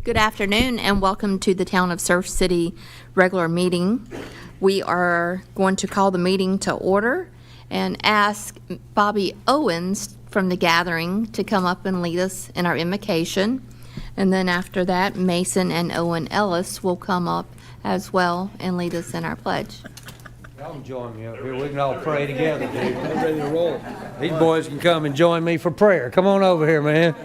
Good afternoon and welcome to the Town of Surf City regular meeting. We are going to call the meeting to order and ask Bobby Owens from the gathering to come up and lead us in our invocation. And then after that, Mason and Owen Ellis will come up as well and lead us in our pledge. Y'all can join me up here. We can all pray together, dude. I'm ready to roll. These boys can come and join me for prayer. Come on over here, man.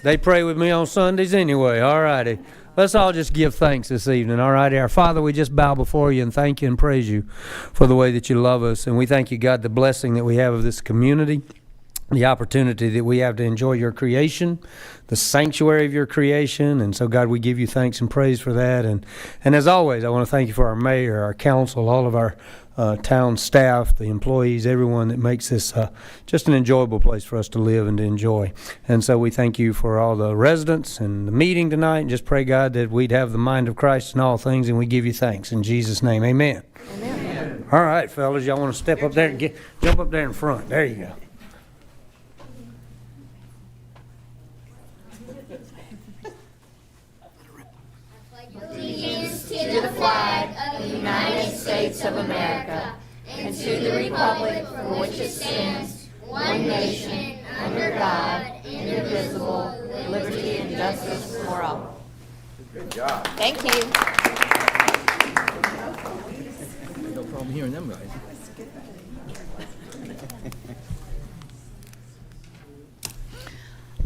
They pray with me on Sundays anyway. All righty. Let's all just give thanks this evening. All righty. Our Father, we just bow before you and thank you and praise you for the way that you love us. And we thank you, God, the blessing that we have of this community, the opportunity that we have to enjoy your creation, the sanctuary of your creation. And so, God, we give you thanks and praise for that. And as always, I want to thank you for our mayor, our council, all of our town staff, the employees, everyone that makes this just an enjoyable place for us to live and to enjoy. And so we thank you for all the residents and the meeting tonight, and just pray, God, that we'd have the mind of Christ in all things, and we give you thanks. In Jesus' name, amen. Amen. All right, fellas, y'all want to step up there and jump up there in front. There you go. Allegiance to the flag of the United States of America and to the republic for which it stands, one nation, under God, indivisible, with liberty and justice for all. Good job. Thank you. No problem hearing them guys.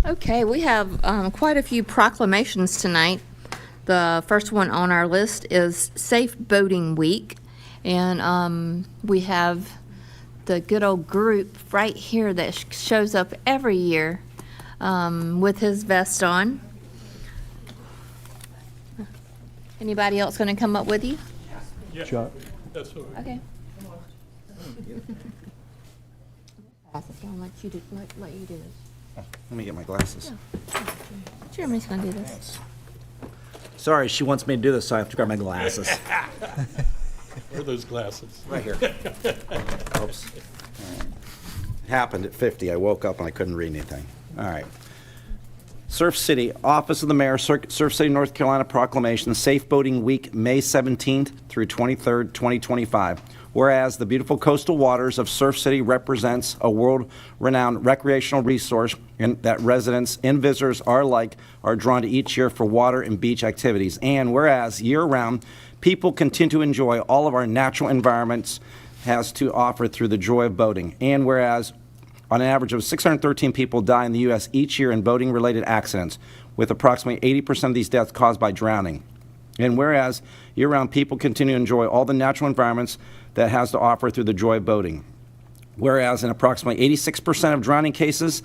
Okay, we have quite a few proclamations tonight. The first one on our list is Safe Boating Week, and we have the good old group right here that shows up every year with his vest on. Anybody else going to come up with you? Yeah, Chuck. that's what Okay. I'll let you do this. Let me get my glasses. Jeremy's going to do this. Sorry, she wants me to do this, so I have to grab my glasses. Where are those glasses? Right here. Oops. Happened at 50. I woke up and I couldn't read anything. All right. Surf City, Office of the Mayor, Surf City, North Carolina Proclamation, Safe Boating Week, May 17th through 23rd, 2025. Whereas the beautiful coastal waters of Surf City represents a world-renowned recreational resource and that residents and visitors alike are drawn to each year for water and beach activities. And whereas year-round, people continue to enjoy all of our natural environments has to offer through the joy of boating. And whereas on an average of 613 people die in the U.S. each year in boating-related accidents, with approximately 80% of these deaths caused by drowning. And whereas year-round people continue to enjoy all the natural environments that has to offer through the joy of boating. Whereas in approximately 86% of drowning cases,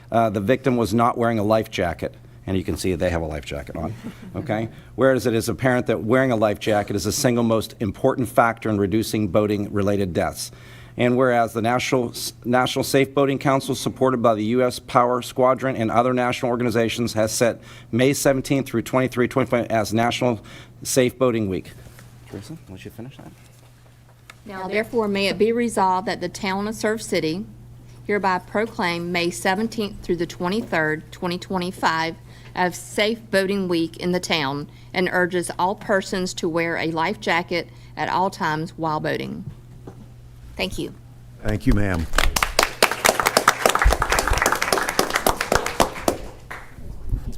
the victim was not wearing a life jacket. And you can see they have a life jacket on, okay? Whereas it is apparent that wearing a life jacket is the single most important factor in reducing boating-related deaths. And whereas the National Safe Boating Council, supported by the U.S. Power Squadron and other national organizations, has set May 17th through 25 as National Safe Boating Week. Teresa, once you finish that. Now therefore may it be resolved that the town of Surf City hereby proclaim May 17th through the 23rd, 2025 as Safe Boating Week in the town and urges all persons to wear a life jacket at all times while boating. Thank you. Thank you, ma'am.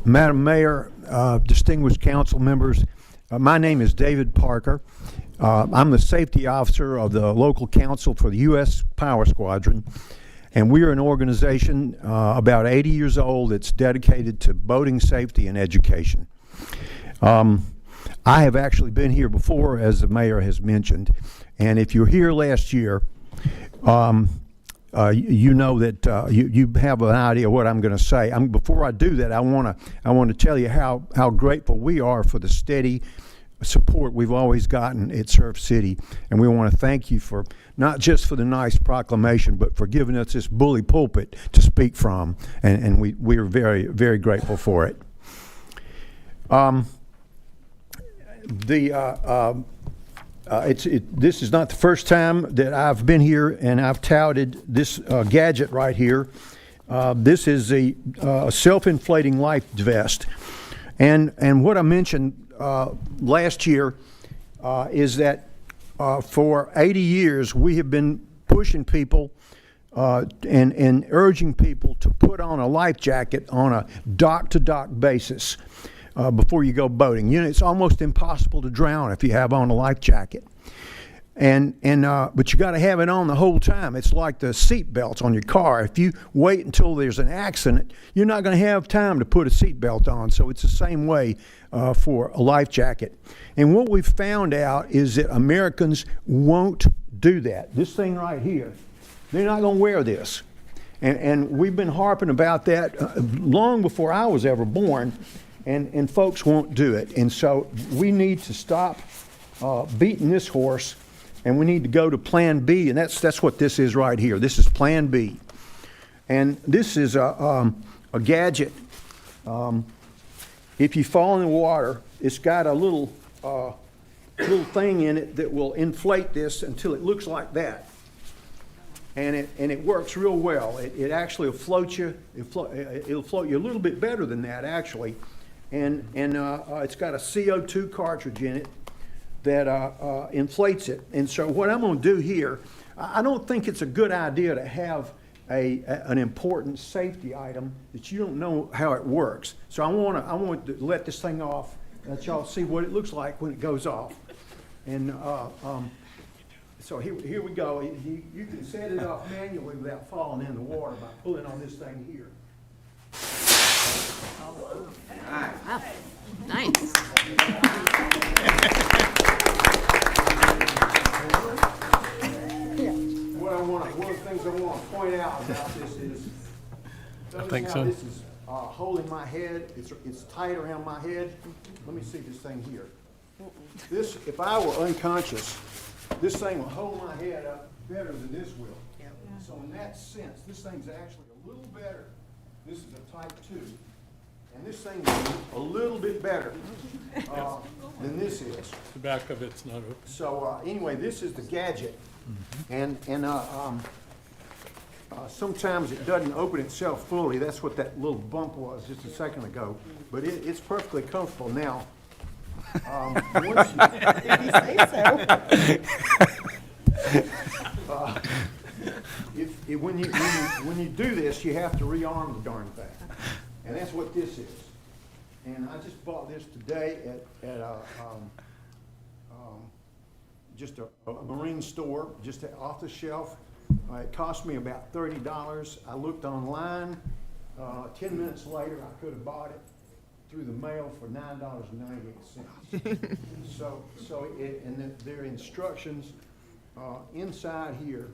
Madam Mayor, distinguished council members, my name is David Parker. I'm the safety officer of the local council for the U.S. Power Squadron, and we are an organization about 80 years old that's dedicated to boating safety and education. I have actually been here before, as the mayor has mentioned, and if you're here last year, you know that you have an idea what I'm going to say. Before I do that, I want to tell you how grateful we are for the steady support we've always gotten at Surf City, and we want to thank you for not just for the nice proclamation, but for giving us this bully pulpit to speak from, and we are very, very grateful for it. This is not the first time that I've been here and I've touted this gadget right here. This is a self-inflating life vest. And what I mentioned last year is that for 80 years we have been pushing people and urging people to put on a life jacket on a dock-to-dock basis before you go boating. You know, it's almost impossible to drown if you have on a life jacket. But you got to have it on the whole time. It's like the seat belts on your car. If you wait until there's an accident, you're not going to have time to put a seat belt on. So it's the same way for a life jacket. And what we've found out is that Americans won't do that. This thing right here, they're not going to wear this. And we've been harping about that long before I was ever born, and folks won't do it. And so we need to stop beating this horse, and we need to go to Plan B, and that's what this is right here. This is Plan B. And this is a gadget. If you fall in the water, it's got a little thing in it that will inflate this until it looks like that. And it works real well. It actually will float you. It'll float you a little bit better than that, actually. And it's got a CO2 cartridge in it that inflates it. And so what I'm going to do here, I don't think it's a good idea to have an important safety item that you don't know how it works. So I want to let this thing off, let y'all see what it looks like when it goes off. And so here we go. You can set it off manually without falling in the water by pulling on this thing here. Wow. Nice. One of the things I want to point out about this is, notice how this is holding my head. It's tight around my head. Let me see this thing here. This, if I were unconscious, this thing will hold my head up better than this will. So in that sense, this thing's actually a little better. This is a type 2. And this thing's a little bit better than this is. The back of it's not open. So anyway, this is the gadget. And sometimes it doesn't open itself fully. That's what that little bump was just a second ago. But it's perfectly comfortable now. Once you, when you do this, you have to rearm the darn thing. And that's what this is. And I just bought this today at just a marine store, just off the shelf. It cost me about $30. I looked online. 10 minutes later, I could have bought it through the mail for $9.98. There are instructions inside here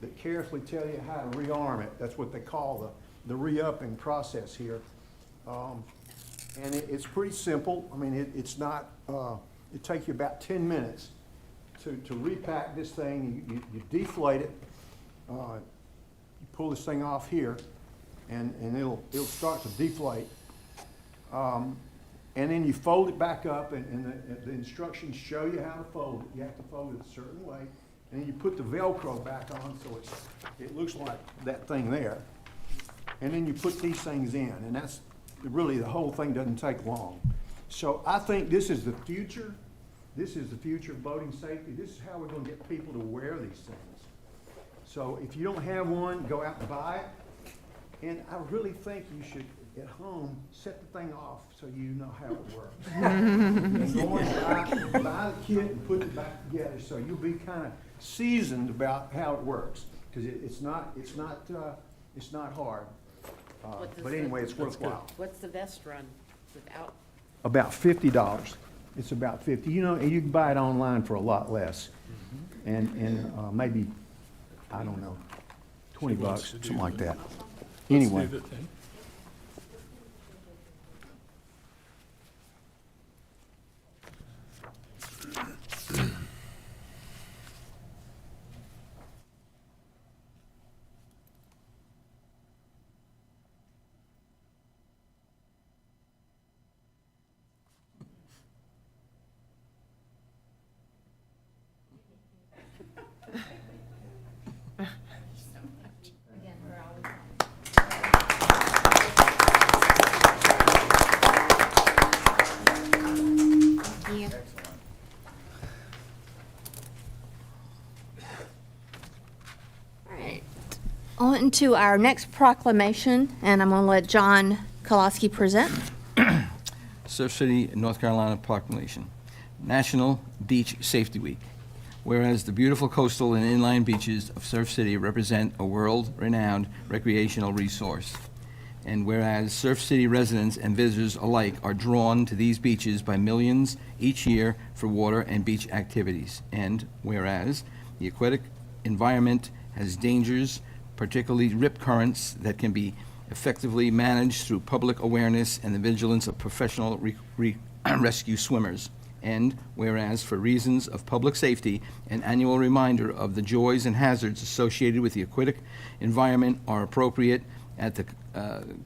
that carefully tell you how to rearm it. That's what they call the re-upping process here. And it's pretty simple. I mean, it's not, it takes you about 10 minutes to repack this thing. You deflate it, you pull this thing off here, and it'll start to deflate. And then you fold it back up, and the instructions show you how to fold it. You have to fold it a certain way. And then you put the Velcro back on so it looks like that thing there. And then you put these things in, and that's really, the whole thing doesn't take long. So I think this is the future. This is the future of boating safety. This is how we're going to get people to wear these things. So if you don't have one, go out and buy it. And I really think you should, at home, set the thing off so you know how it works. And go and buy the kit and put it back together so you'll be kind of seasoned about how it works. Because it's not hard. But anyway, it's worthwhile. What's the vest run without? About $50. It's about $50. You know, and you can buy it online for a lot less. And maybe, I don't know, 20 bucks, something like that. Anyway. Let's do the thing. into our next proclamation, and I'm going to let John Koloski present. Surf City, North Carolina proclamation. National Beach Safety Week. Whereas the beautiful coastal and inland beaches of Surf City represent a world-renowned recreational resource. And whereas Surf City residents and visitors alike are drawn to these beaches by millions each year for water and beach activities. And whereas the aquatic environment has dangers, particularly rip currents, that can be effectively managed through public awareness and the vigilance of professional rescue swimmers. And whereas for reasons of public safety, an annual reminder of the joys and hazards associated with the aquatic environment are appropriate at the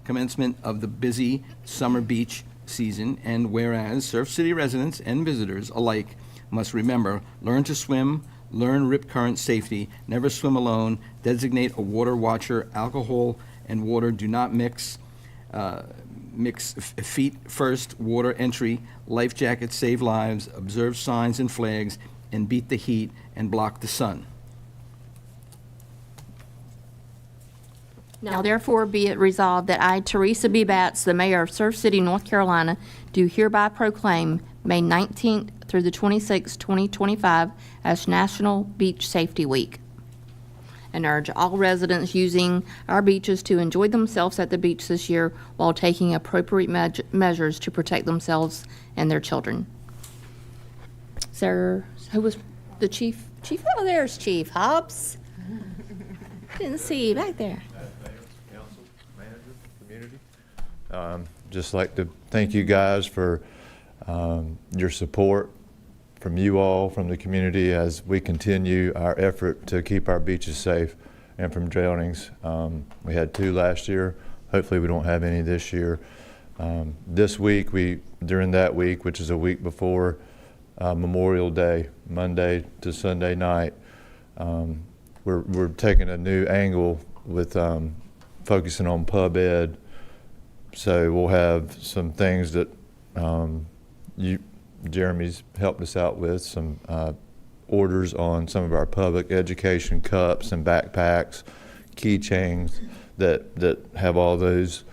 commencement of the busy summer beach season. And whereas Surf City residents and visitors alike must remember, learn to swim, learn rip current safety, never swim alone, designate a water watcher, alcohol and water do not mix, feet first, water entry, life jackets save lives, observe signs and flags, and beat the heat and block the sun. Now therefore be it resolved that I, Teresa B. Batts, the mayor of Surf City, North Carolina, do hereby proclaim May 19th through the 26th, 2025 as National Beach Safety Week, and urge all residents using our beaches to enjoy themselves at the beach this year while taking appropriate measures to protect themselves and their children. Sir, who was the chief? Oh, there's Chief Hobbs. Didn't see you back there. Council, manager, community. Just like to thank you guys for your support from you all, from the community, as we continue our effort to keep our beaches safe and from drownings. We had 2 last year. Hopefully we don't have any this year. This week, during that week, which is a week before Memorial Day, Monday to Sunday night, we're taking a new angle with focusing on pub ed. So we'll have some things that Jeremy's helped us out with, some orders on some of our public education cups and backpacks, keychains that have all those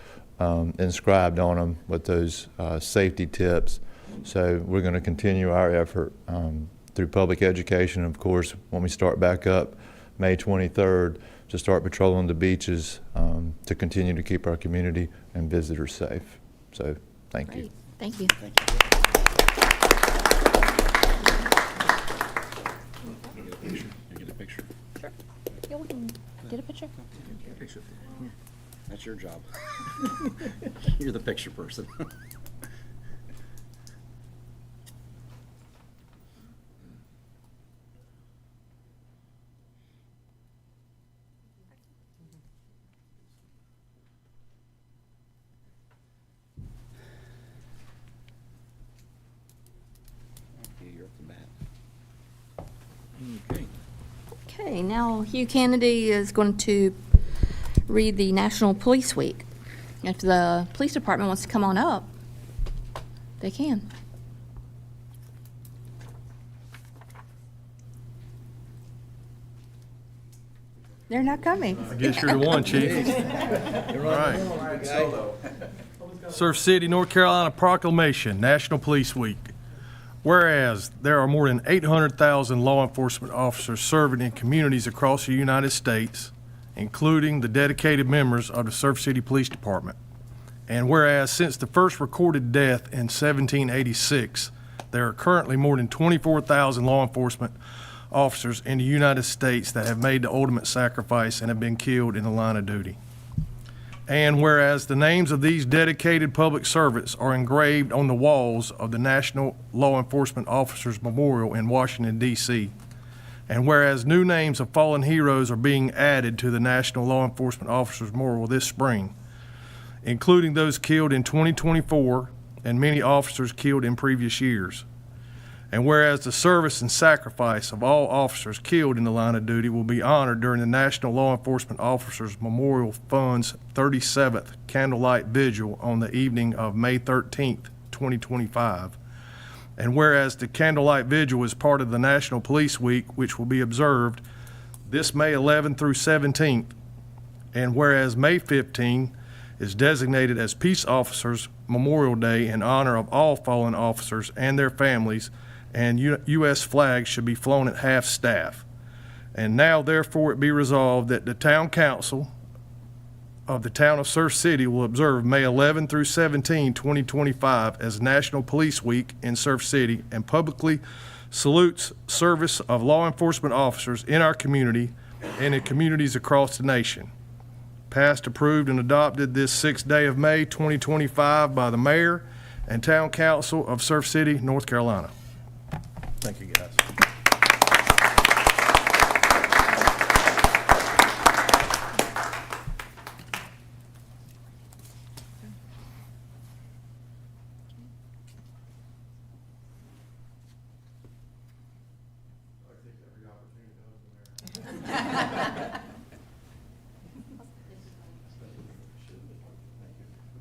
inscribed on them with those safety tips. So we're going to continue our effort through public education. Of course, when we start back up May 23rd, to start patrolling the beaches to continue to keep our community and visitors safe. So thank you. Thank you. Get a picture. Sure. Yeah, we can get a picture. That's your job. You're the picture person. You're up the bat. Okay. Okay, now Hugh Cannady is going to read the National Police Week. If the police department wants to come on up, they can. They're not coming. I guess you're the one, Chief. All right. Surf City, North Carolina proclamation, National Police Week. Whereas there are more than 800,000 law enforcement officers serving in communities across the United States, including the dedicated members of the Surf City Police Department. And whereas since the first recorded death in 1786, there are currently more than 24,000 law enforcement officers in the United States that have made the ultimate sacrifice and have been killed in the line of duty. And whereas the names of these dedicated public servants are engraved on the walls of the National Law Enforcement Officers Memorial in Washington, D.C., and whereas new names of fallen heroes are being added to the National Law Enforcement Officers Memorial this spring, including those killed in 2024 and many officers killed in previous years. And whereas the service and sacrifice of all officers killed in the line of duty will be honored during the National Law Enforcement Officers Memorial Fund's 37th Candlelight Vigil on the evening of May 13th, 2025. And whereas the Candlelight Vigil is part of the National Police Week, which will be observed this May 11th through 17th, And whereas May 15 is designated as Peace Officers Memorial Day in honor of all fallen officers and their families, and U.S. flags should be flown at half-staff. And now, therefore, it be resolved that the Town Council of the Town of Surf City will observe May 11 through 17, 2025 as National Police Week in Surf City and publicly salutes service of law enforcement officers in our community and in communities across the nation. Passed, approved, and adopted this 6th day of May, 2025 by the Mayor and Town Council of Surf City, North Carolina. Thank you, guys.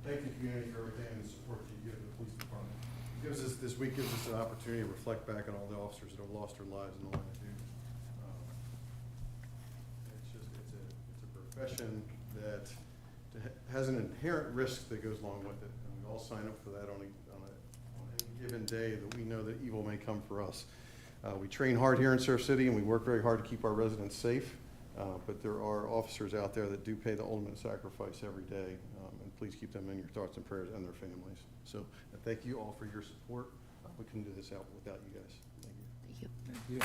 Thank you, community, for everything and the support that you give the police department. This week gives us an opportunity to reflect back on all the officers that have lost their lives in the line of duty. It's a profession that has an inherent risk that goes along with it, and we all sign up for that on any given day that we know that evil may come for us. We train hard here in Surf City, and we work very hard to keep our residents safe. But there are officers out there that do pay the ultimate sacrifice every day, and please keep them in your thoughts and prayers and their families. So thank you all for your support. We couldn't do this out without you guys. Thank you.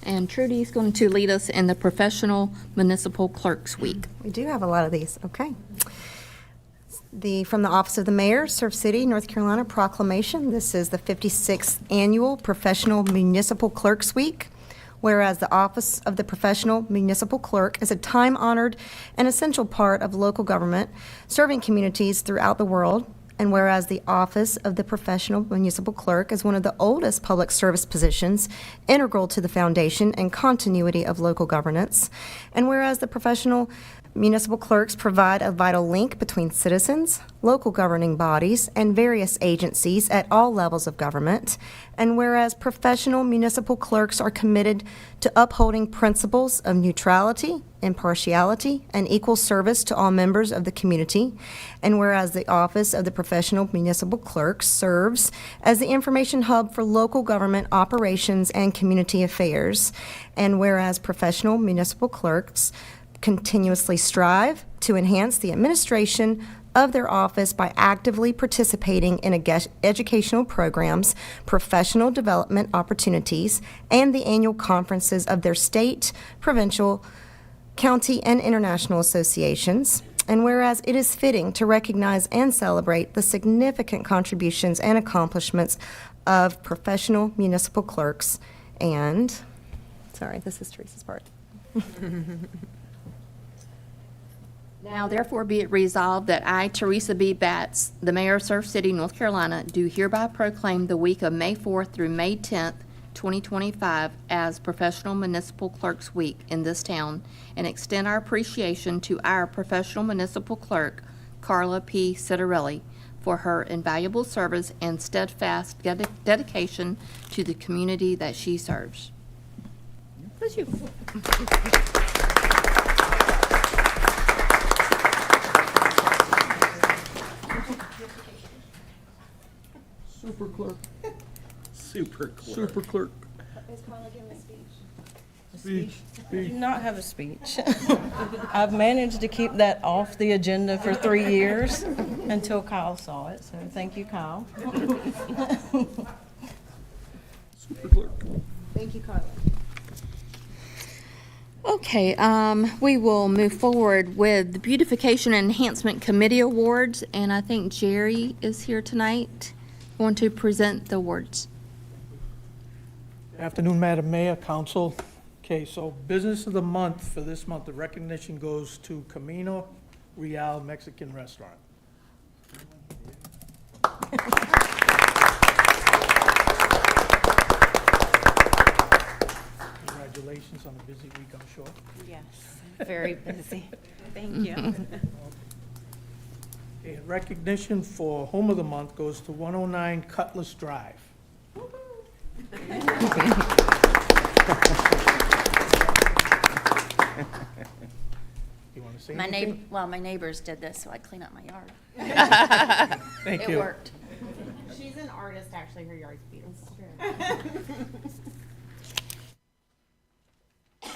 And Trudy is going to lead us in the Professional Municipal Clerks Week. We do have a lot of these. Okay. From the Office of the Mayor, Surf City, North Carolina, proclamation. This is the 56th Annual Professional Municipal Clerks Week. Whereas the Office of the Professional Municipal Clerk is a time-honored and essential part of local government, serving communities throughout the world. And whereas the Office of the Professional Municipal Clerk is one of the oldest public service positions, integral to the foundation and continuity of local governance. And whereas the professional municipal clerks provide a vital link between citizens, local governing bodies, and various agencies at all levels of government. And whereas professional municipal clerks are committed to upholding principles of neutrality, impartiality, and equal service to all members of the community. And whereas the Office of the Professional Municipal Clerk serves as the information hub for local government operations and community affairs. And whereas professional municipal clerks continuously strive to enhance the administration of their office by actively participating in educational programs, professional development opportunities, and the annual conferences of their state, provincial, county, and international associations. And whereas it is fitting to recognize and celebrate the significant contributions and accomplishments of professional municipal clerks, and, sorry, this is Teresa's part. Now, therefore, be it resolved that I, Teresa B. Batts, the Mayor of Surf City, North Carolina, do hereby proclaim the week of May 4th through May 10th, 2025 as Professional Municipal Clerks Week in this town, and extend our appreciation to our professional municipal clerk, Carla P. Citarelli, for her invaluable service and steadfast dedication to the community that she serves. Bless you. Super clerk. Super clerk. Super clerk. Is Carla giving a speech? Speech. I do not have a speech. I've managed to keep that off the agenda for 3 years until Kyle saw it, so thank you, Kyle. Super clerk. Thank you, Carla. Okay, we will move forward with the Beautification and Enhancement Committee Awards, and I think Jerry is here tonight, going to present the awards. Good afternoon, Madam Mayor, Council. Okay, so Business of the Month for this month, the recognition goes to Camino Real Mexican Restaurant. Congratulations on a busy week, I'm sure. Yes, very busy. Thank you. Okay, recognition for Home of the Month goes to 109 Cutlass Drive. say My anything? neighbor, well, my neighbors did this, so I clean up my yard. Thank It you. worked. She's an artist, actually, her yard's beautiful.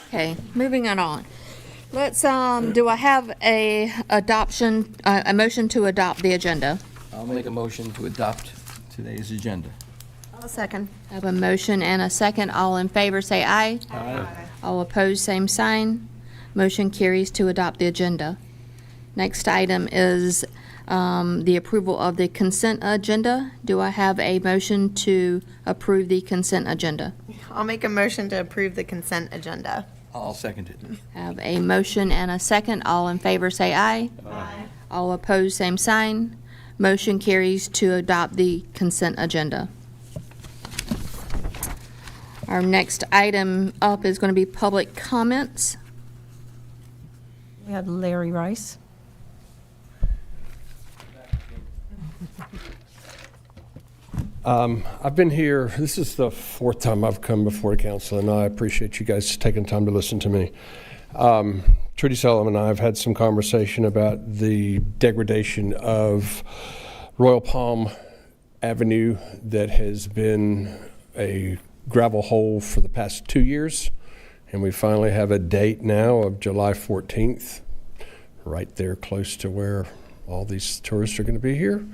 Okay, moving on. Let's, do I have a motion to adopt the agenda? I'll make a motion to adopt today's agenda. I'll second. I have a motion and a second. All in favor, say aye. Aye. All opposed, same sign. Motion carries to adopt the agenda. Next item is the approval of the consent agenda. Do I have a motion to approve the consent agenda? I'll make a motion to approve the consent agenda. I'll second it. I have a motion and a second. All in favor, say aye. Aye. All opposed, same sign. Motion carries to adopt the consent agenda. Our next item up is going to be public comments. We have Larry Rice. I've been here, this is the fourth time I've come before the council, and I appreciate you guys taking time to listen to me. Trudy Sullivan and I have had some conversation about the degradation of Royal Palm Avenue that has been a gravel hole for the past 2 years, and we finally have a date now of July 14th, right there close to where all these tourists are going to be here,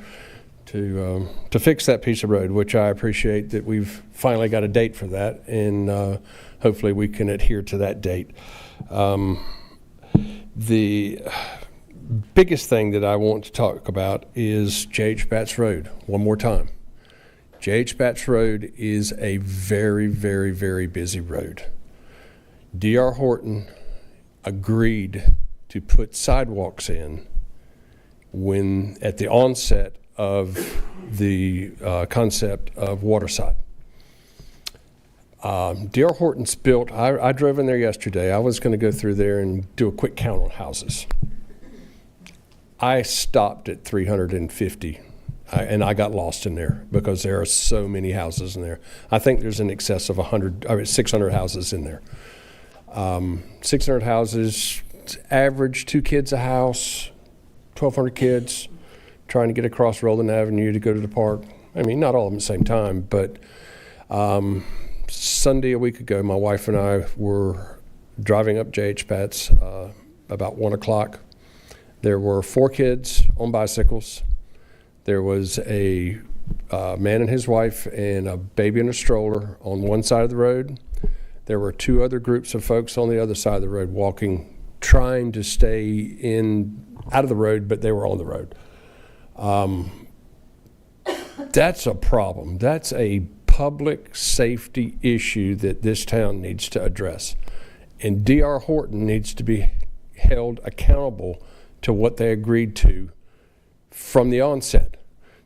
to fix that piece of road, which I appreciate that we've finally got a date for that, and hopefully we can adhere to that date. The biggest thing that I want to talk about is J.H. Batts Road, one more time. J.H. Batts Road is a very, very, very busy road. D.R. Horton agreed to put sidewalks in when, at the onset of the concept of Waterside. D.R. Horton's built, I drove in there yesterday. I was going to go through there and do a quick count on houses. I stopped at 350, and I got lost in there because there are so many houses in there. I think there's in excess of 600 houses in there. 600 houses, average 2 kids a house, 1,200 kids trying to get across Roland Avenue to go to the park. I mean, not all of them at the same time, but Sunday a week ago, my wife and I were driving up J.H. Batts about 1 o'clock. There were 4 kids on bicycles. There was a man and his wife and a baby in a stroller on one side of the road. There were 2 other groups of folks on the other side of the road walking, trying to stay out of the road, but they were on the road. That's a problem. That's a public safety issue that this town needs to address. And D.R. Horton needs to be held accountable to what they agreed to from the onset.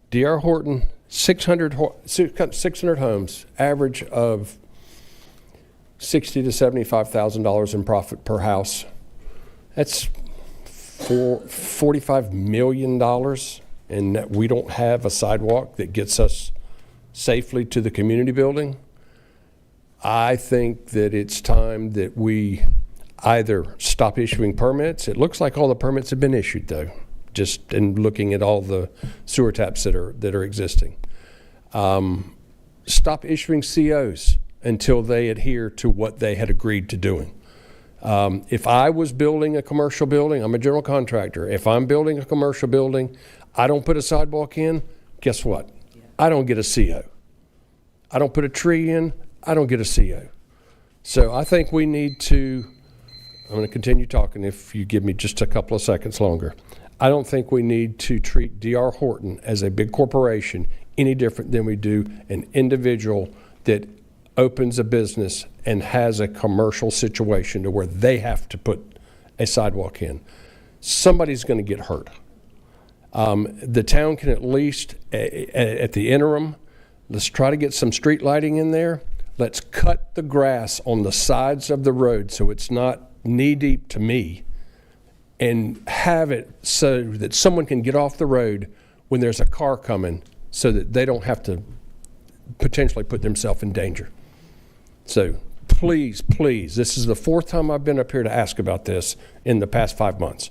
D.R. Horton, 600 homes, average of $60,000 to $75,000 in profit per house. That's $45 million, and that we don't have a sidewalk that gets us safely to the community building. I think that it's time that we either stop issuing permits. It looks like all the permits have been issued, though, just in looking at all the sewer taps that are existing. Stop issuing COs until they adhere to what they had agreed to doing. If I was building a commercial building, I'm a general contractor. If I'm building a commercial building, I don't put a sidewalk in, guess what? I don't get a CO. I don't put a tree in, I don't get a CO. So I think we need to, I'm going to continue talking if you give me just a couple of seconds longer. I don't think we need to treat D.R. Horton as a big corporation any different than we do an individual that opens a business and has a commercial situation to where they have to put a sidewalk in. Somebody's going to get hurt. The town can at least, at the interim, let's try to get some street lighting in there. Let's cut the grass on the sides of the road so it's not knee-deep to me, and have it so that someone can get off the road when there's a car coming so that they don't have to potentially put themselves in danger. So please, please, this is the fourth time I've been up here to ask about this in the past 5 months.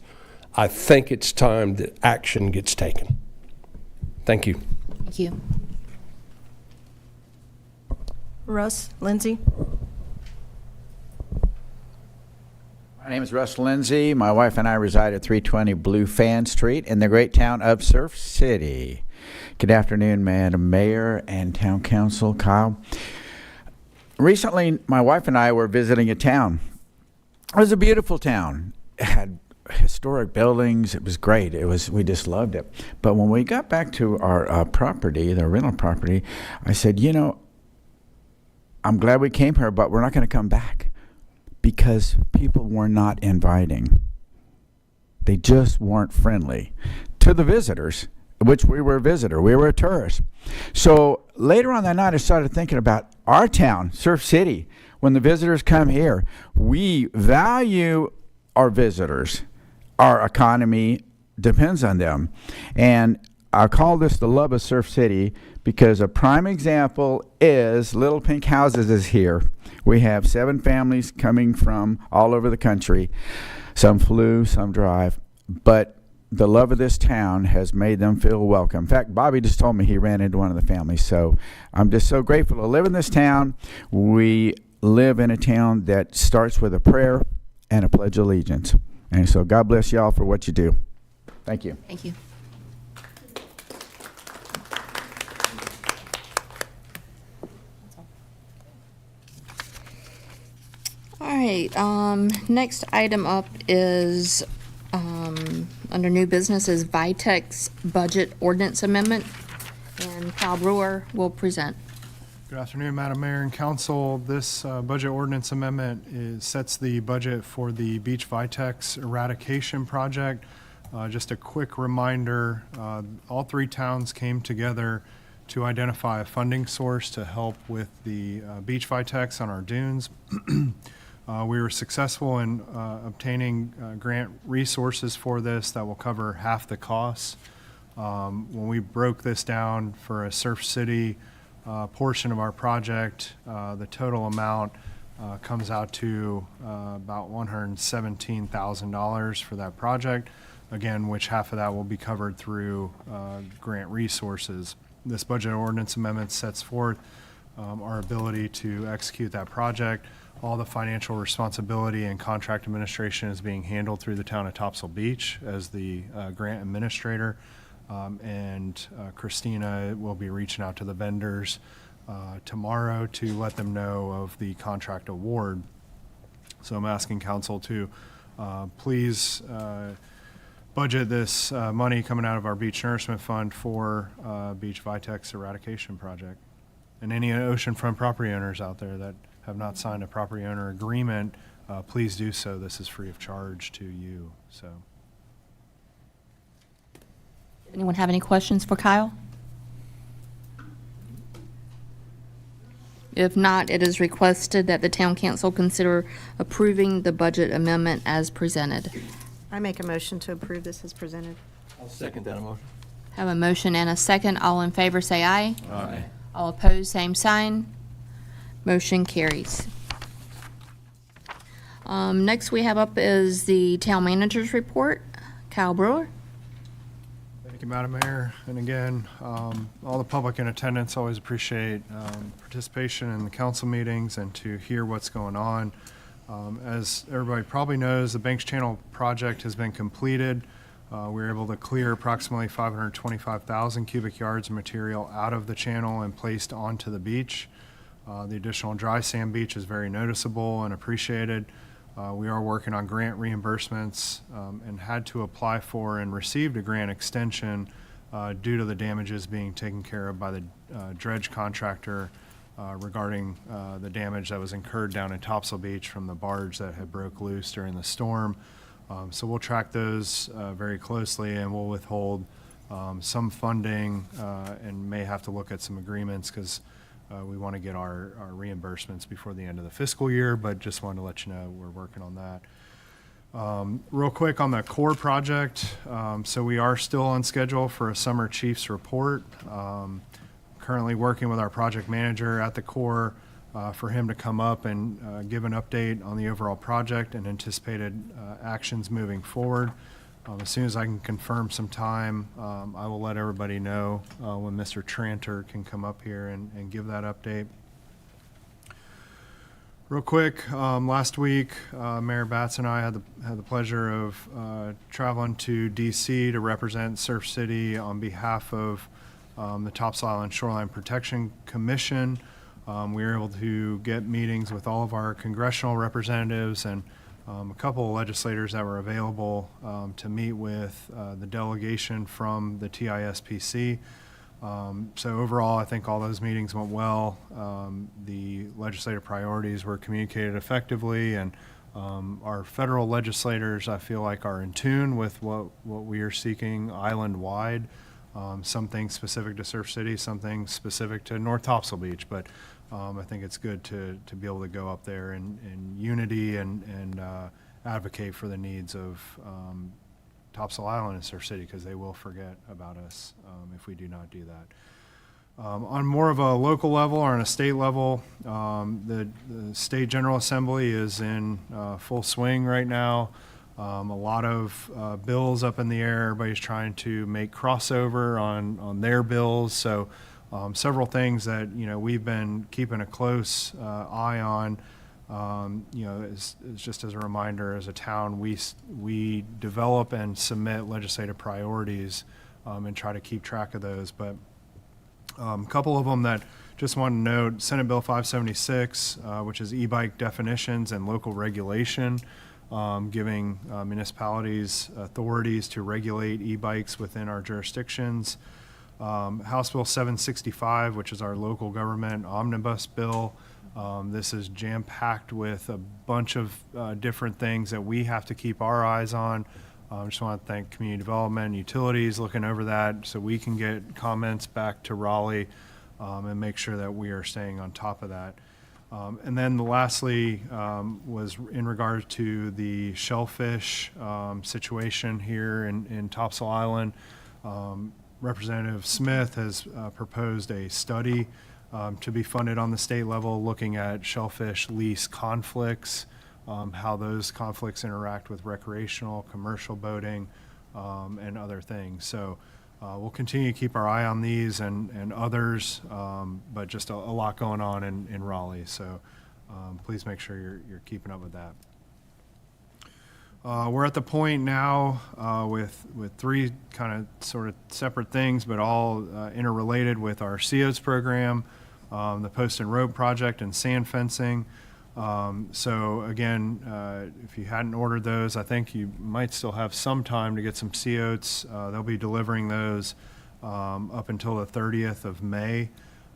I think it's time that action gets taken. Thank you. Thank you. Russ, Lindsay? My name is Russ Lindsay. My wife and I reside at 320 Blue Fan Street in the great town of Surf City. Good afternoon, Madam Mayor and Town Council. Kyle. Recently, my wife and I were visiting a town. It was a beautiful town. It had historic buildings. It was great. We just loved it. But when we got back to our property, the rental property, I said, you know, I'm glad we came here, but we're not going to come back because people were not inviting. They just weren't friendly to the visitors, which we were a visitor. We were a tourist. So later on that night, I started thinking about our town, Surf City. When the visitors come here, we value our visitors. Our economy depends on them. And I call this the love of Surf City because a prime example is Little Pink Houses is here. We have 7 families coming from all over the country. Some flew, some drive. But the love of this town has made them feel welcome. In fact, Bobby just told me he ran into one of the families. So I'm just so grateful to live in this town. We live in a town that starts with a prayer and a pledge of allegiance. And so God bless y'all for what you do. Thank you. Thank you. All right, next item up is, under new business is Vitex budget ordinance amendment, and Kyle Brewer will present. Good afternoon, Madam Mayor and Council. This budget ordinance amendment sets the budget for the Beach Vitex eradication project. Just a quick reminder, all 3 towns came together to identify a funding source to help with the Beach Vitex on our dunes. We were successful in obtaining grant resources for this that will cover half the costs. When we broke this down for a Surf City portion of our project, the total amount comes out to about $117,000 for that project, again, which half of that will be covered through grant resources. This budget ordinance amendment sets forth our ability to execute that project. All the financial responsibility and contract administration is being handled through the town of Topsail Beach as the grant administrator. And Christina will be reaching out to the vendors tomorrow to let them know of the contract award. So I'm asking council to please budget this money coming out of our beach nourishment fund for Beach Vitex eradication project. And any oceanfront property owners out there that have not signed a property owner agreement, please do so. This is free of charge to you. So. Anyone have any questions for Kyle? If not, it is requested that the town council consider approving the budget amendment as presented. I make a motion to approve this as presented. I'll second that motion. Have a motion and a second. All in favor say aye. Aye. All opposed, same sign. Motion carries. Next we have up is the town manager's report. Kyle Brewer. Thank you, Madam Mayor. And again, all the public in attendance always appreciate participation in the council meetings and to hear what's going on. As everybody probably knows, the Banks Channel project has been completed. We were able to clear approximately 525,000 cubic yards of material out of the channel and placed onto the beach. The additional dry sand beach is very noticeable and appreciated. We are working on grant reimbursements and had to apply for and received a grant extension due to the damages being taken care of by the dredge contractor regarding the damage that was incurred down in Topsail Beach from the barge that had broke loose during the storm. So we'll track those very closely, and we'll withhold some funding and may have to look at some agreements because we want to get our reimbursements before the end of the fiscal year, but just wanted to let you know we're working on that. Real quick on the core project, so we are still on schedule for a summer chiefs report. Currently working with our project manager at the core for him to come up and give an update on the overall project and anticipated actions moving forward. As soon as I can confirm some time, I will let everybody know when Mr. Tranter can come up here and give that update. Real quick, last week, Mayor Batts and I had the pleasure of traveling to DC to represent Surf City on behalf of the Topsail Island Shoreline Protection Commission. We were able to get meetings with all of our congressional representatives and a couple of legislators that were available to meet with the delegation from the TISPC. So overall, I think all those meetings went well. The legislative priorities were communicated effectively, and our federal legislators, I feel like, are in tune with what we are seeking island-wide. Some things specific to Surf City, some things specific to North Topsail Beach, but I think it's good to be able to go up there in unity and advocate for the needs of Topsail Island and Surf City, because they will forget about us if we do not do that. On more of a local level or on a state level, the State General Assembly is in full swing right now. A lot of bills up in the air. Everybody's trying to make crossover on their bills. So several things that we've been keeping a close eye on. Is just as a reminder, as a town, we develop and submit legislative priorities and try to keep track of those. But a couple of them that just want to note: Senate Bill 576, which is e-bike definitions and local regulation, giving municipalities authorities to regulate e-bikes within our jurisdictions. House Bill 765, which is our local government omnibus bill. This is jam-packed with a bunch of different things that we have to keep our eyes on. I just want to thank Community Development and Utilities looking over that so we can get comments back to Raleigh and make sure that we are staying on top of that. And then lastly was in regard to the shellfish situation here in Topsail Island. Representative Smith has proposed a study to be funded on the state level, looking at shellfish lease conflicts, how those conflicts interact with recreational, commercial boating, and other things. So we'll continue to keep our eye on these and others, but just a lot going on in Raleigh. So please make sure you're keeping up with that. We're at the point now with three kind of sort of separate things, but all interrelated with our COs program, the post and rope project, and sand fencing. So again, if you hadn't ordered those, I think you might still have some time to get some COs. They'll be delivering those up until the 30th of May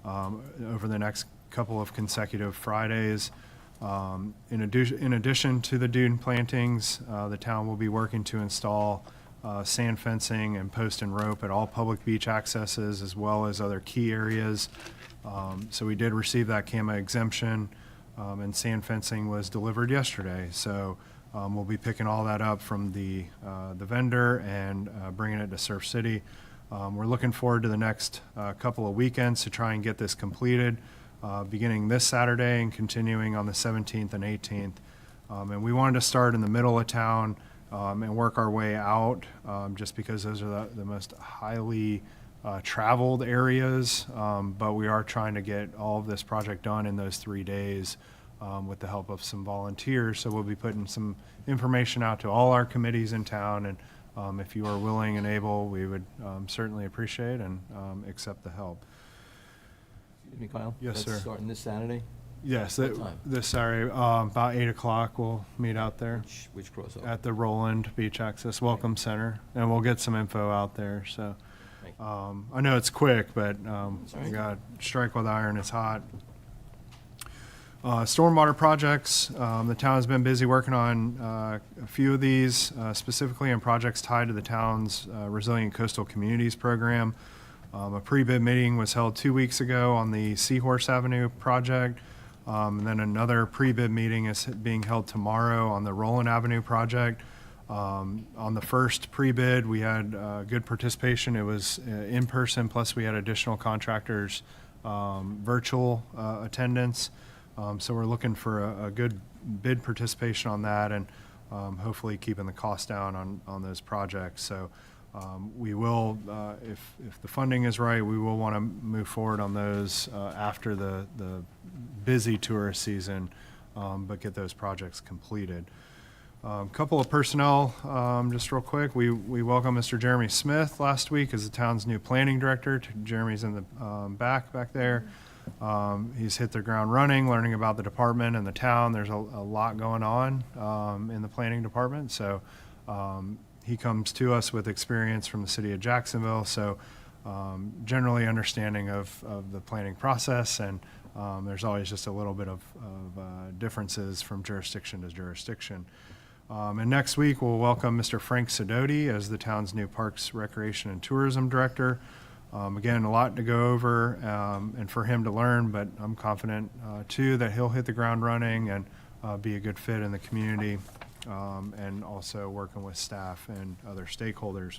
over the next couple of consecutive Fridays. In addition to the dune plantings, the town will be working to install sand fencing and post and rope at all public beach accesses, as well as other key areas. So we did receive that CAMA exemption, and sand fencing was delivered yesterday. So we'll be picking all that up from the vendor and bringing it to Surf City. We're looking forward to the next couple of weekends to try and get this completed. Beginning this Saturday and continuing on the 17th and 18th. And we wanted to start in the middle of town and work our way out, just because those are the most highly traveled areas. But we are trying to get all of this project done in those 3 days with the help of some volunteers. So we'll be putting some information out to all our committees in town. And if you are willing and able, we would certainly appreciate and accept the help. Excuse me, Kyle? Yes, That's sir. starting this Saturday? Yes, What time? this Saturday, about 8 o'clock, we'll meet out there. Which crossover? At the Roland Beach Access Welcome Center, and we'll get some info out there, so. Thank you. I know it's quick, but we right. got strike while the iron is hot. Stormwater projects, the town has been busy working on a few of these, specifically in projects tied to the town's Resilient Coastal Communities program. A pre-bid meeting was held 2 weeks ago on the Seahorse Avenue project. And then another pre-bid meeting is being held tomorrow on the Roland Avenue project. On the first pre-bid, we had good participation. It was in person, plus we had additional contractors' virtual attendance. So we're looking for a good bid participation on that, and hopefully keeping the cost down on those projects. So we will, if the funding is right, we will want to move forward on those after the busy tourist season, but get those projects completed. Couple of personnel, just real quick. We welcome Mr. Jeremy Smith last week as the town's new planning director. Jeremy's in the back there. He's hit the ground running, learning about the department and the town. There's a lot going on in the planning department. So he comes to us with experience from the city of Jacksonville. So generally understanding of the planning process, and there's always just a little bit of differences from jurisdiction to jurisdiction. And next week, we'll welcome Mr. Frank Sidoti as the town's new Parks, Recreation, and Tourism Director. Again, a lot to go over and for him to learn, but I'm confident, too, that he'll hit the ground running and be a good fit in the community, and also working with staff and other stakeholders.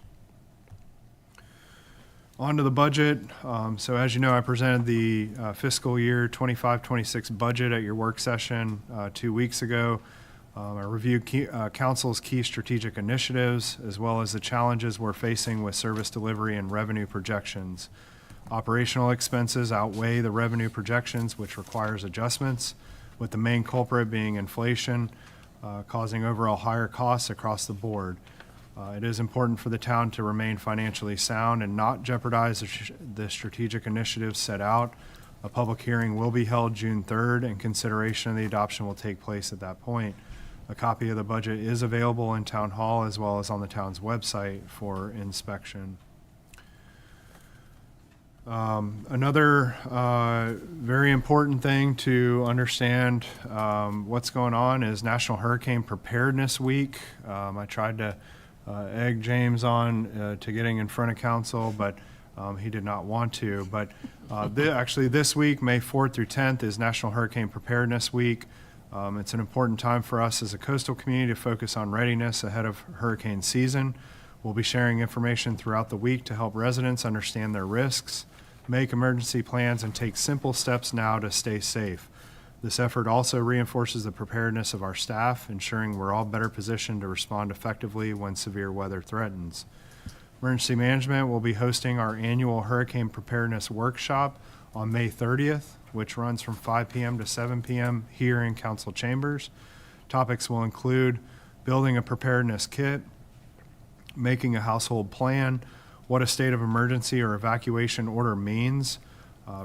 On to the budget. So as you know, I presented the fiscal year 25-26 budget at your work session 2 weeks ago. I reviewed council's key strategic initiatives, as well as the challenges we're facing with service delivery and revenue projections. Operational expenses outweigh the revenue projections, which requires adjustments, with the main culprit being inflation, causing overall higher costs across the board. It is important for the town to remain financially sound and not jeopardize the strategic initiatives set out. A public hearing will be held June 3rd, and consideration of the adoption will take place at that point. A copy of the budget is available in Town Hall as well as on the town's website for inspection. Another very important thing to understand what's going on is National Hurricane Preparedness Week. I tried to egg James on to getting in front of council, but he did not want to. But actually this week, May 4th through 10th, is National Hurricane Preparedness Week. It's an important time for us as a coastal community to focus on readiness ahead of hurricane season. We'll be sharing information throughout the week to help residents understand their risks, make emergency plans, and take simple steps now to stay safe. This effort also reinforces the preparedness of our staff, ensuring we're all better positioned to respond effectively when severe weather threatens. Emergency Management will be hosting our annual Hurricane Preparedness Workshop on May 30th, which runs from 5 p.m. to 7 p.m. here in council chambers. Topics will include building a preparedness kit, making a household plan, what a state of emergency or evacuation order means,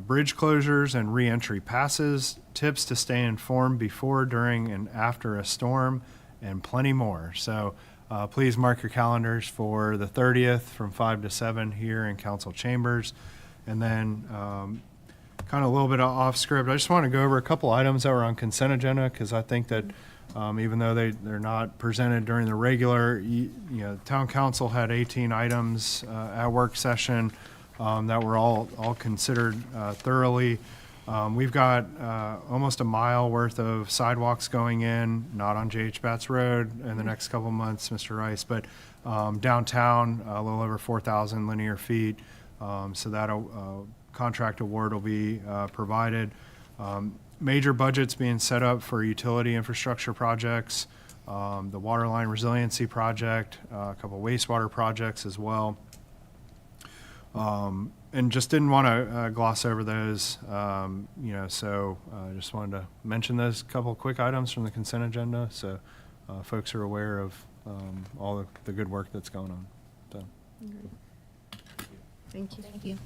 bridge closures and re-entry passes, tips to stay informed before, during, and after a storm, and plenty more. So please mark your calendars for the 30th from 5 to 7 here in council chambers. And then kind of a little bit off script, I just want to go over a couple items that were on consent agenda, because I think that even though they're not presented during the regular, town council had 18 items at work session that were all considered thoroughly. We've got almost a mile worth of sidewalks going in, not on J.H. Batts Road in the next couple months, Mr. Rice, but downtown, a little over 4,000 linear feet. So that contract award will be provided. Major budgets being set up for utility infrastructure projects, the waterline resiliency project, a couple wastewater projects as well. And just didn't want to gloss over those, so just wanted to mention those couple quick items from the consent agenda, so folks are aware of all the good work that's going on. So. Thank you. Thank you.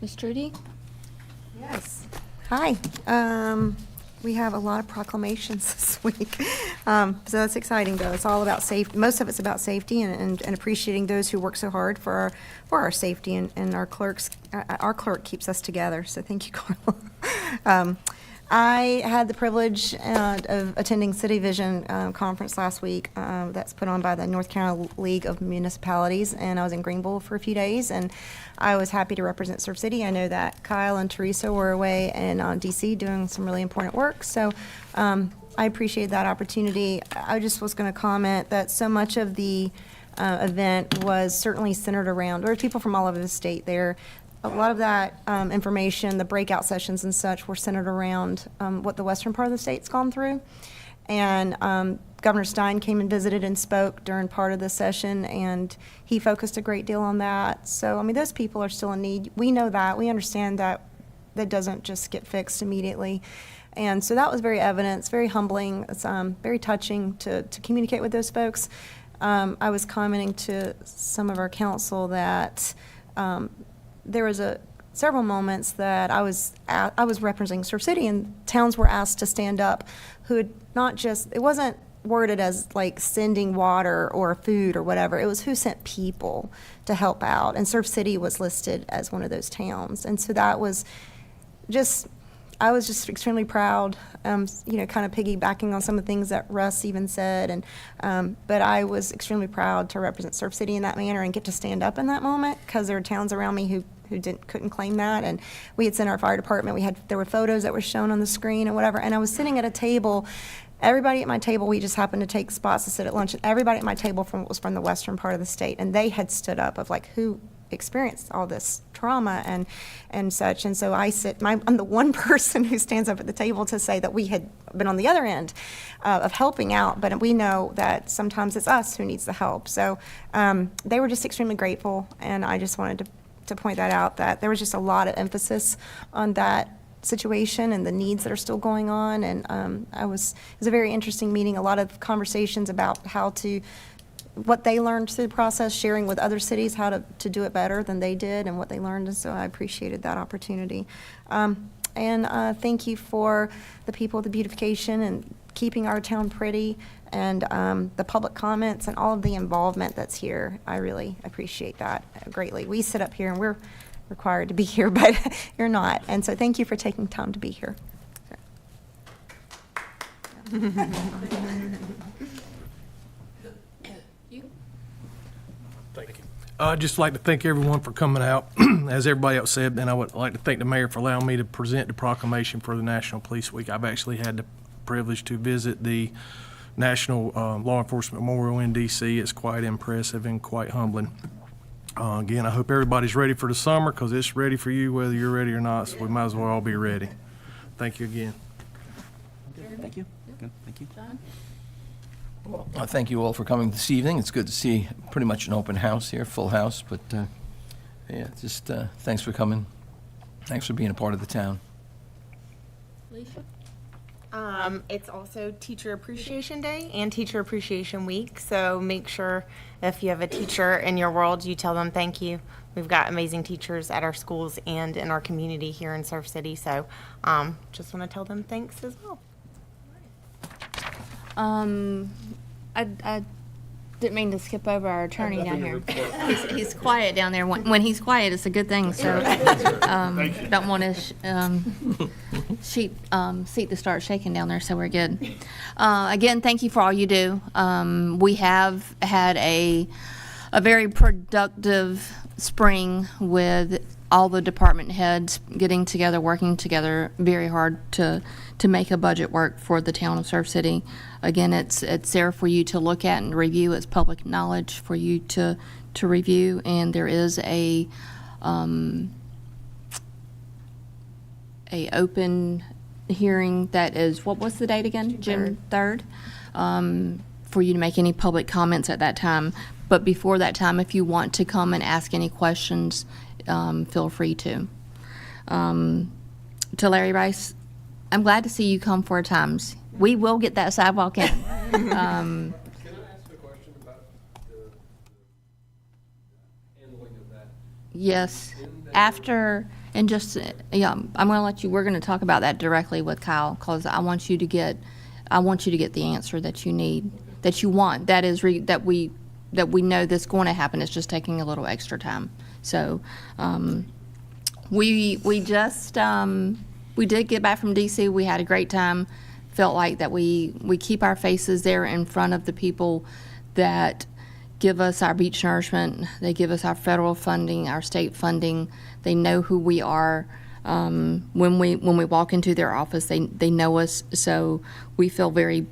Ms. Trudy? Yes. Hi. We have a lot of proclamations this week. So that's exciting, though. It's all about safety. Most of it's about safety and appreciating those who work so hard for our safety, and our clerk keeps us together. So thank you, Carla. I had the privilege of attending City Vision conference last week that's put on by the North Carolina League of Municipalities, and I was in Greenville for a few days, and I was happy to represent Surf City. I know that Kyle and Teresa were away in D.C. doing some really important work, so I appreciate that opportunity. I just was going to comment that so much of the event was certainly centered around, there were people from all over the state there. a lot of that information, the breakout sessions and such, were centered around what the western part of the state's gone through. And Governor Stein came and visited and spoke during part of the session, and he focused a great deal on that. So, I mean, those people are still in need. We know that. We understand that that doesn't just get fixed immediately. And so that was very evident. It's very humbling. It's very touching to communicate with those folks. I was commenting to some of our council that there was several moments that I was representing Surf City, and towns were asked to stand up who had not just, it wasn't worded as like sending water or food or whatever. It was who sent people to help out, and Surf City was listed as one of those towns. And so that was just, I was just extremely proud, kind of piggybacking on some of the things that Russ even said. And but I was extremely proud to represent Surf City in that manner and get to stand up in that moment, because there are towns around me who couldn't claim that. And we had sent our fire department. There were photos that were shown on the screen and whatever. And I was sitting at a table. Everybody at my table, we just happened to take spots to sit at lunch. And everybody at my table was from the western part of the state, and they had stood up of like who experienced all this trauma and such. And so I'm the one person who stands up at the table to say that we had been on the other end of helping out, but we know that sometimes it's us who needs the help. So they were just extremely grateful, and I just wanted to point that out, that there was just a lot of emphasis on that situation and the needs that are still going on. And it was a very interesting meeting, a lot of conversations about what they learned through the process, sharing with other cities how to do it better than they did and what they learned. And so I appreciated that opportunity. And thank you for the people of the beautification and keeping our town pretty, and the public comments and all of the involvement that's here. I really appreciate that greatly. We sit up here and we're required to be here, but you're not. And so thank you for taking time to be here. Thank you. I'd just like to thank everyone for coming out. As everybody else said, and I would like to thank the mayor for allowing me to present the proclamation for the National Police Week. I've actually had the privilege to visit the National Law Enforcement Memorial in D.C. It's quite impressive and quite humbling. Again, I hope everybody's ready for the summer, because it's ready for you whether you're ready or not, so we might as well all be ready. Thank you again. Thank you. Good. Thank you. Well, I thank you all for coming this evening. It's good to see pretty much an open house here, full house, but yeah, just thanks for coming. Thanks for being a part of the town. Alicia? It's also Teacher Appreciation Day and Teacher Appreciation Week, so make sure if you have a teacher in your world, you tell them thank you. We've got amazing teachers at our schools and in our community here in Surf City, so just want to tell them thanks as well. I didn't mean to skip over our attorney down here. He's quiet down there. When he's quiet, it's a good thing, so don't want his seat to start shaking down there, so we're good. Again, thank you for all you do. We have had a very productive spring with all the department heads getting together, working together very hard to make a budget work for the town of Surf City. Again, it's there for you to look at and review. It's public knowledge for you to review, and there is a open hearing that is, what was the date again? June 3rd. For you to make any public comments at that time. But before that time, if you want to come and ask any questions, feel free to. To Larry Rice, I'm glad to see you come 4 times. We will get that sidewalk in. Can I ask a question about the handling of that? Yes. After, and just, yeah, I'm going to let you, we're going to talk about that directly with Kyle, because I want you to get the answer that you need, that you want. That is, that we know that's going to happen. It's just taking a little extra time. So, we did get back from DC. We had a great time. Felt like that we keep our faces there in front of the people that give us our beach nourishment. They give us our federal funding, our state funding. They know who we are. When we walk into their office, they know us. So we feel very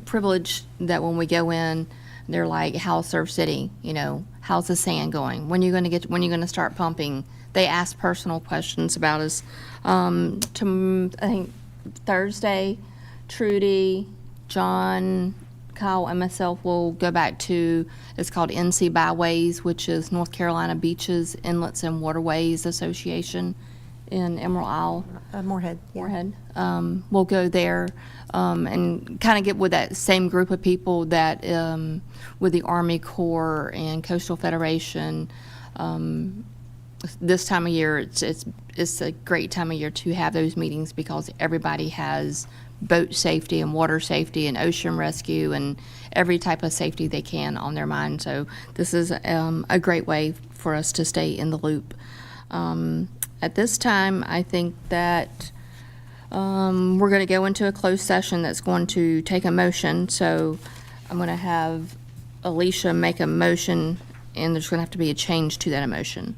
privileged that when we go in, They're like, how's Surf City? You know, how's the sand going? When you gonna start pumping? They ask personal questions about us. I think Thursday, Trudy, John, Kyle, and myself will go back to, it's called NC Byways, which is North Carolina Beaches, Inlets, and Waterways Association in Emerald Isle. Moorhead. Yeah. Moorhead. We'll go there and kind of get with that same group of people that with the Army Corps and Coastal Federation. This time of year, it's a great time of year to have those meetings because everybody has boat safety and water safety and ocean rescue and every type of safety they can on their mind. So this is a great way for us to stay in the loop. At this time, I think that we're going to go into a closed session that's going to take a motion. So I'm going to have Alicia make a motion, and there's going to have to be a change to that motion.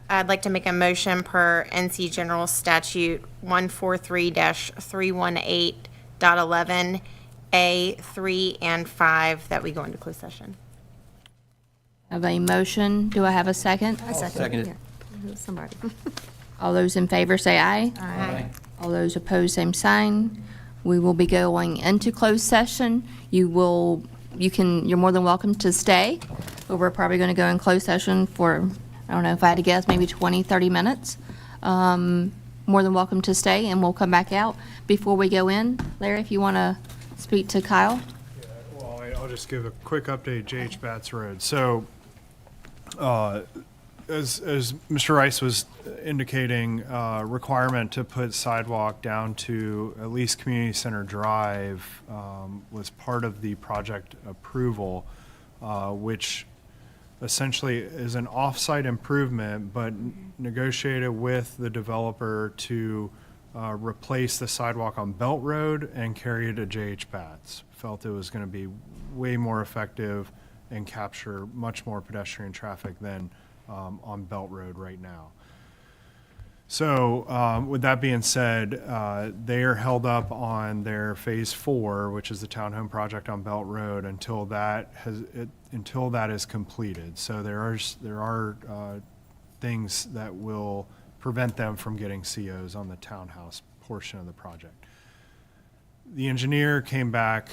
I'd like to make a motion per NC General Statute 143-318.11 A, 3, and 5 that we go into closed session. I have a motion. Do I have a second? I second it. Second it. Yeah. Somebody. All those in favor say aye. Aye. All those opposed, same sign. We will be going into closed session. You're more than welcome to stay, but we're probably going to go in closed session for, I don't know, if I had to guess, maybe 20, 30 minutes. More than welcome to stay, and we'll come back out. Before we go in, Larry, if you want to speak to Kyle. Well, I'll just give a quick update, J.H. Batts Road. So, as Mr. Rice was indicating, requirement to put sidewalk down to at least Community Center Drive was part of the project approval, which essentially is an off-site improvement, but negotiated with the developer to replace the sidewalk on Belt Road and carry it to J.H. Batts. Felt it was going to be way more effective and capture much more pedestrian traffic than on Belt Road right now. So with that being said, they are held up on their Phase 4, which is the townhome project on Belt Road, until that is completed. So there are things that will prevent them from getting COs on the townhouse portion of the project. The engineer came back.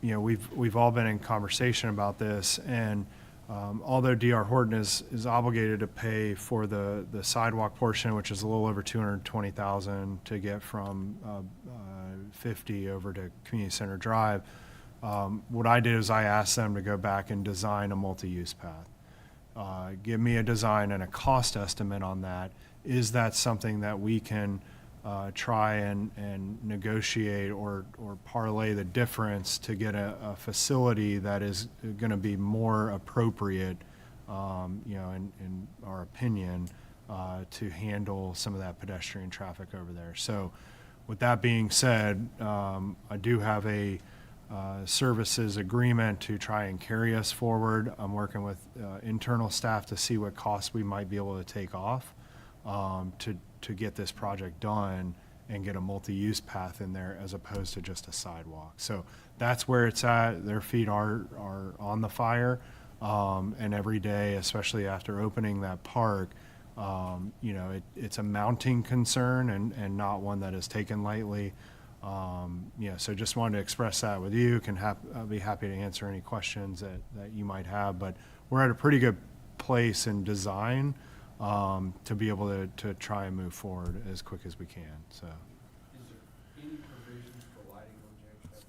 We've all been in conversation about this, and although D.R. Horton is obligated to pay for the sidewalk portion, which is a little over $220,000 to get from 50 over to Community Center Drive, what I did is I asked them to go back and design a multi-use path. Give me a design and a cost estimate on that. Is that something that we can try and negotiate or parlay the difference to get a facility that is going to be more appropriate, in our opinion, to handle some of that pedestrian traffic over there. So with that being said, I do have a services agreement to try and carry us forward. I'm working with internal staff to see what costs we might be able to take off to get this project done and get a multi-use path in there as opposed to just a sidewalk. So that's where it's at. Their feet are on the fire. And every day, especially after opening that park, it's a mounting concern and not one that is taken lightly. So just wanted to express that with you. I'll be happy to answer any questions that you might have, but we're at a pretty good place in design to be able to try and move forward as quick as we can. So. Is there any provisions for lighting on James Batts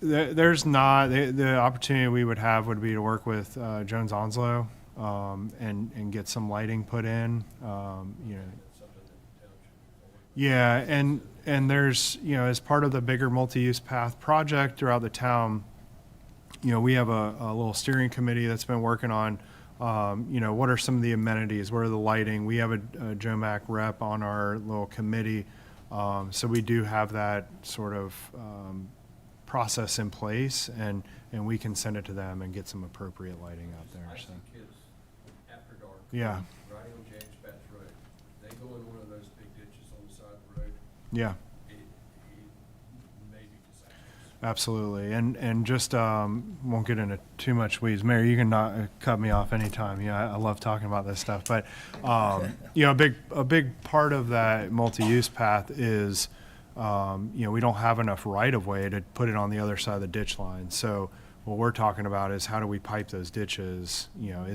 Road? There's not. The opportunity we would have would be to work with Jones Onslow and get some lighting put in. Yeah, and there's, as part of the bigger multi-use path project throughout the town, we have a little steering committee that's been working on, what are some of the amenities, what are the lighting. We have a JOMAC rep on our little committee, so we do have that sort of process in place, and we can send it to them and get some appropriate lighting out there. I see So. kids after dark. Yeah. Riding on James Batts Road. They go in one of those big ditches on the side of the road. Yeah. It may be disastrous. Absolutely. And just won't get into too much weeds. Mayor, you can not cut me off anytime. Yeah, I love talking about this stuff. But you know, a big part of that multi-use path is you know, we don't have enough right of way to put it on the other side of the ditch line. So what we're talking about is how do we pipe those ditches? You know,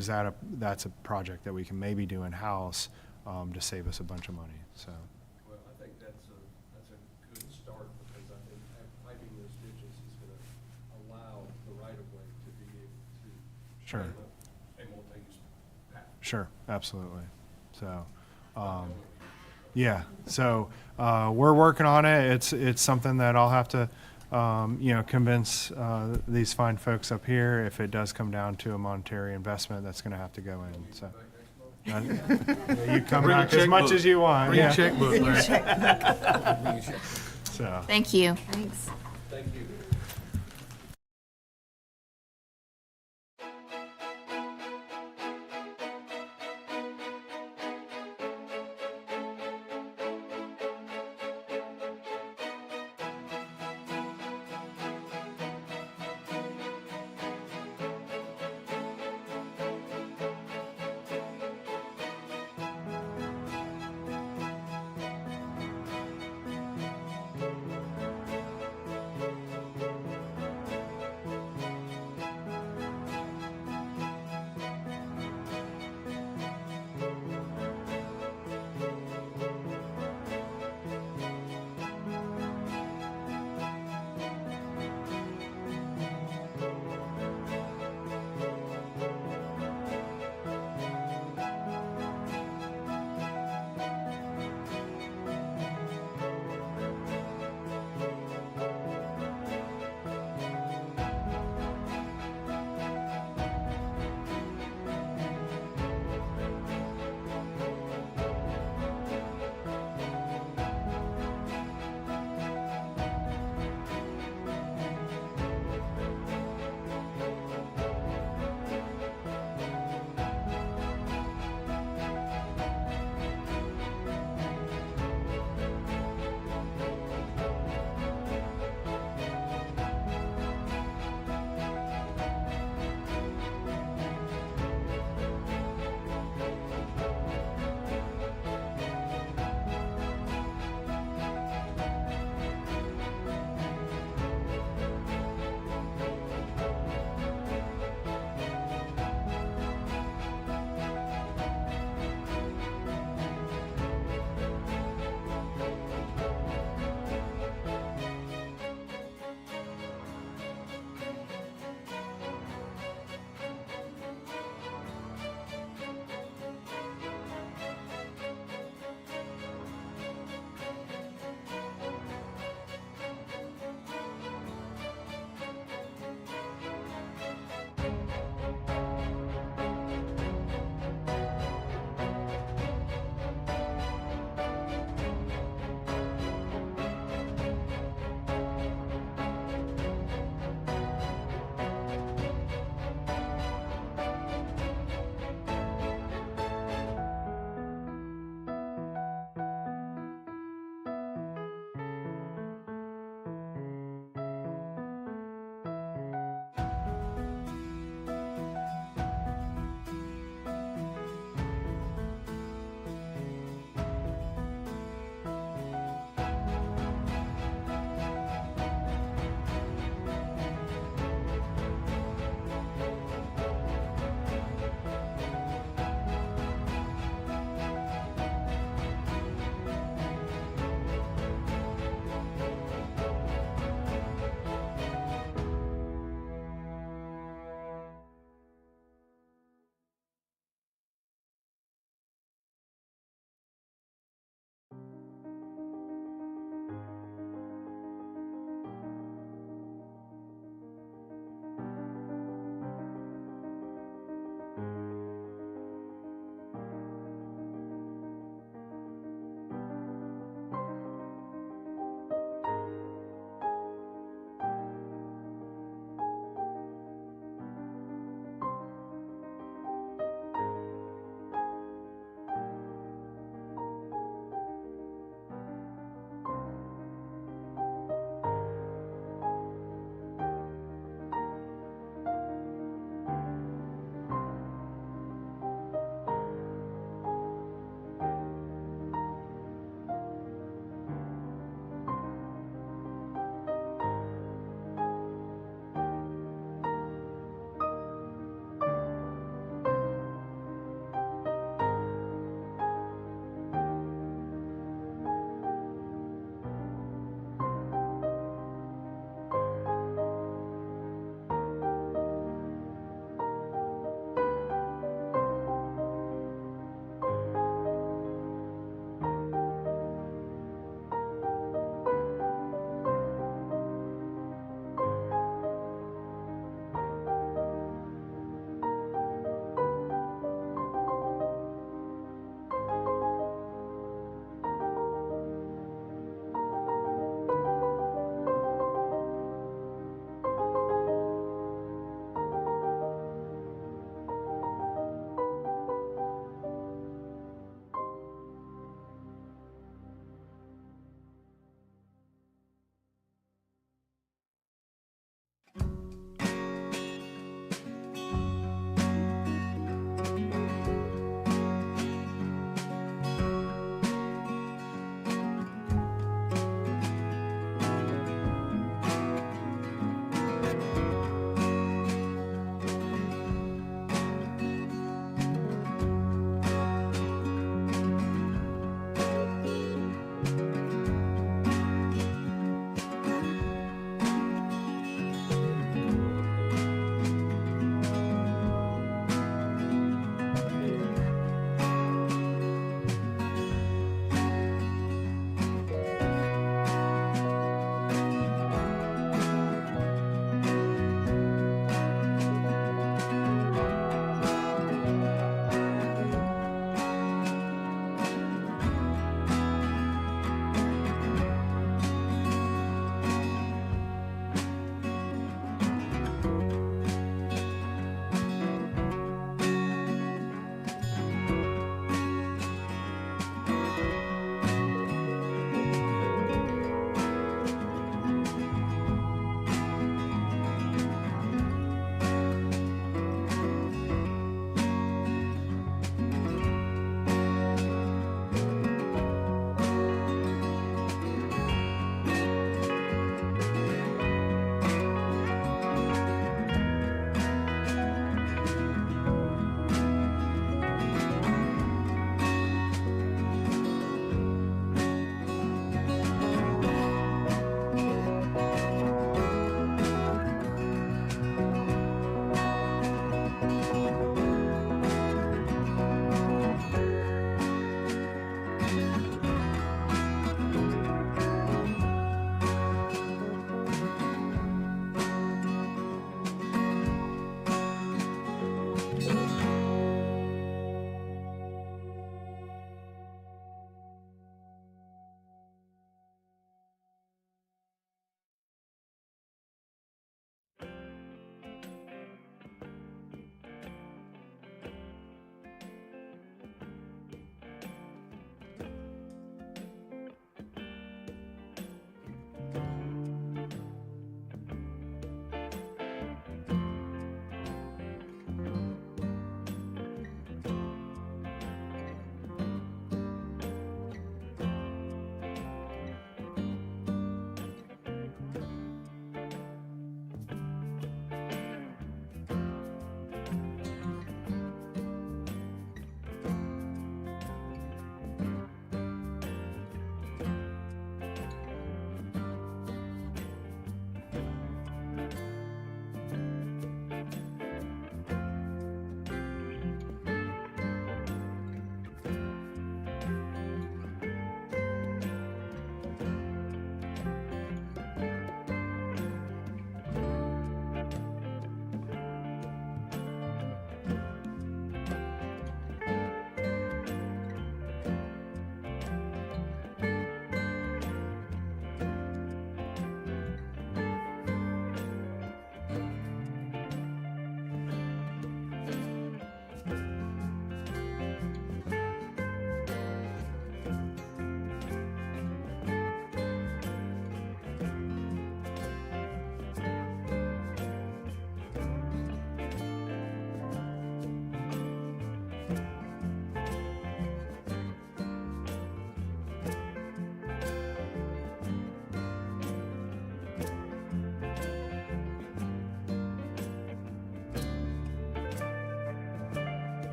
that's a project that we can maybe do in house to save us a bunch of money. So. Well, I think that's a good start, because I think piping those ditches is going to allow the right of way to be able to Sure. a multi-use path. Sure, absolutely. So, yeah, so we're working on it. It's something that I'll have to, you know, convince these fine folks up here. If it does come down to a monetary investment, that's going to have to go in. So, you come Bring a back as much checkbook. as you want. Bring a Yeah. checkbook, Larry. So. Thank you. Thanks. Thank you.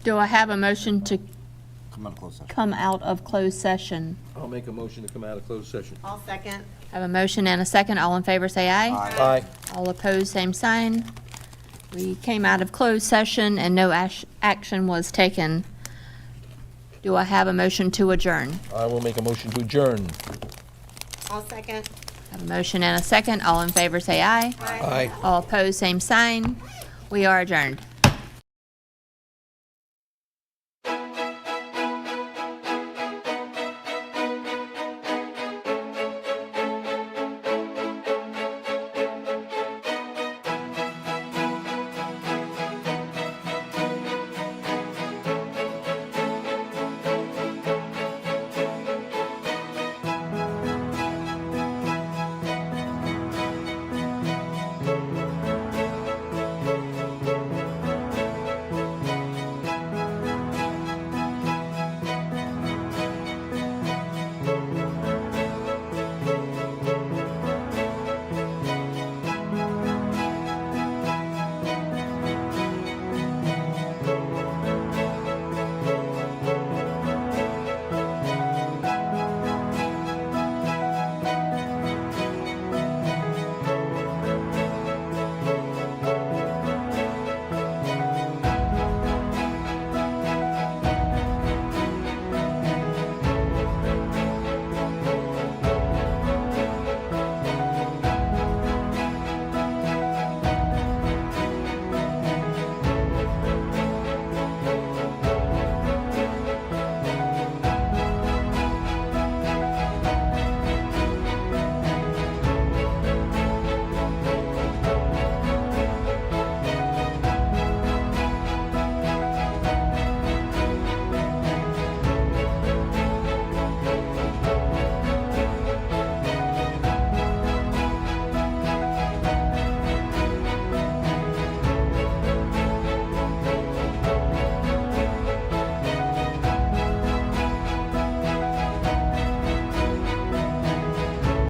Do I have a motion to Come on, close session. come out of closed session? I'll make a motion to come out of closed session. I'll second. Have a motion and a second. All in favor, say aye. Aye. All opposed, same sign. We came out of closed session and no action was taken. Do I have a motion to adjourn? I will make a motion to adjourn. I'll second. Have a motion and a second. All in favor, say aye. Aye. All opposed, same sign. We are adjourned.